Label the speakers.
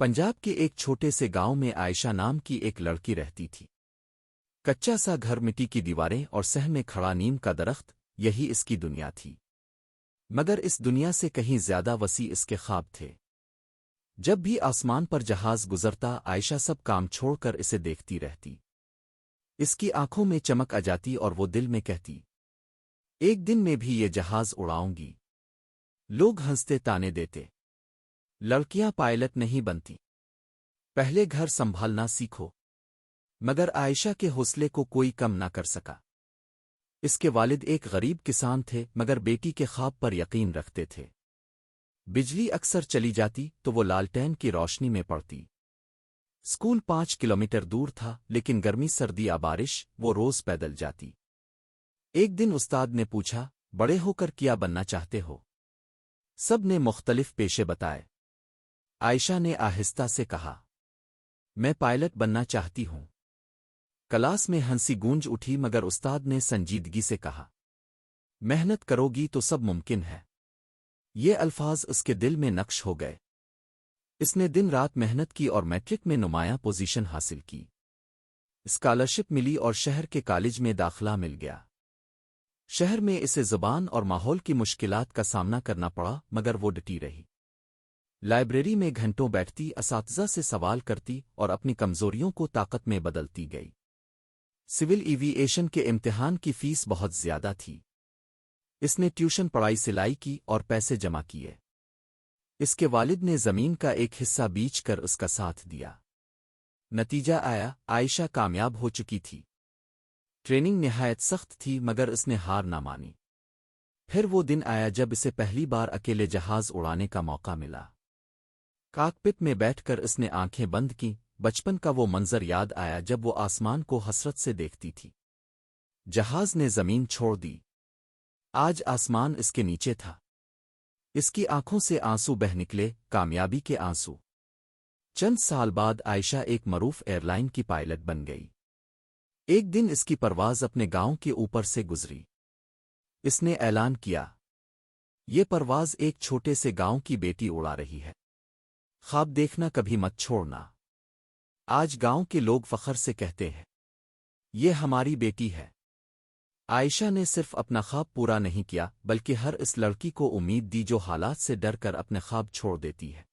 Speaker 1: پنجاب کے ایک چھوٹے سے گاؤں میں عائشہ نام کی ایک لڑکی رہتی تھی۔ کچا سا گھر، مٹی کی دیواریں اور سہ میں کھڑا نیم کا درخت، یہی اس کی دنیا تھی۔ مگر اس دنیا سے کہیں زیادہ وسیع اس کے خواب تھے۔ جب بھی آسمان پر جہاز گزرتا، عائشہ سب کام چھوڑ کر اسے دیکھتی رہتی۔ اس کی آنکھوں میں چمک آ جاتی اور وہ دل میں کہتی، ایک دن میں بھی یہ جہاز اڑاؤں گی۔ لوگ ہنستے، تانے دیتے، لڑکیاں پائلٹ نہیں بنتی، پہلے گھر سنبھالنا سیکھو۔ مگر عائشہ کے حوصلے کو کوئی کم نہ کر سکا۔ اس کے والد ایک غریب کسان تھے، مگر بیٹی کے خواب پر یقین رکھتے تھے۔ بجلی اکثر چلی جاتی تو وہ لالٹین کی روشنی میں پڑتی۔ اسکول 5 کلومیٹر دور تھا، لیکن گرمی، سردی یا بارش، وہ روز پیدل جاتی۔ ایک دن استاد نے پوچھا، بڑے ہو کر کیا بننا چاہتے ہو؟ سب نے مختلف پیشے بتائے۔ عائشہ نے آہستہ سے کہا، میں پائلٹ بننا چاہتی ہوں۔ کلاس میں ہنسی گونج اٹھی، مگر استاد نے سنجیدگی سے کہا، محنت کرو گی تو سب ممکن ہے۔ یہ الفاظ اس کے دل میں نقش ہو گئے۔ اس نے دن رات محنت کی اور میٹرک میں نمایاں پوزیشن حاصل کی۔ اسکالرشپ ملی اور شہر کے کالج میں داخلہ مل گیا۔ شہر میں اسے زبان اور ماحول کی مشکلات کا سامنا کرنا پڑا، مگر وہ ڈٹی رہی۔ لائبریری میں گھنٹوں بیٹھتی، اساتذہ سے سوال کرتی اور اپنی کمزوریوں کو طاقت میں بدلتی گئی۔ سول ایویئیشن کے امتحان کی فیس بہت زیادہ تھی۔ اس نے ٹیوشن پڑھائی، سلائی کی اور پیسے جمع کیے۔ اس کے والد نے زمین کا ایک حصہ بیچ کر اس کا ساتھ دیا۔ نتیجہ آیا، عائشہ کامیاب ہو چکی تھی۔ ٹریننگ نہایت سخت تھی، مگر اس نے ہار نہ مانی۔ پھر وہ دن آیا جب اسے پہلی بار اکیلے جہاز اڑانے کا موقع ملا۔ کاکپٹ میں بیٹھ کر اس نے آنکھیں بند کیں۔ بچپن کا وہ منظر یاد آیا جب وہ آسمان کو حسرت سے دیکھتی تھی۔ جہاز نے زمین چھوڑ دی۔ آج آسمان اس کے نیچے تھا۔ اس کی آنکھوں سے آنسو بہہ نکلے، کامیابی کے آنسو۔ چند سال بعد عائشہ ایک معروف ایئر لائن کی پائلٹ بن گئی۔ ایک دن اس کی پرواز اپنے گاؤں کے اوپر سے گزری۔ اس نے اعلان کیا، یہ پرواز ایک چھوٹے سے گاؤں کی بیٹی اڑا رہی ہے۔ خواب دیکھنا کبھی مت چھوڑنا۔ آج گاؤں کے لوگ فخر سے کہتے ہیں، یہ ہماری بیٹی ہے۔ عائشہ نے صرف اپنا خواب پورا نہیں کیا، بلکہ ہر اس لڑکی کو امید دی جو حالات سے ڈر کر اپنے خواب چھوڑ دیتی ہے۔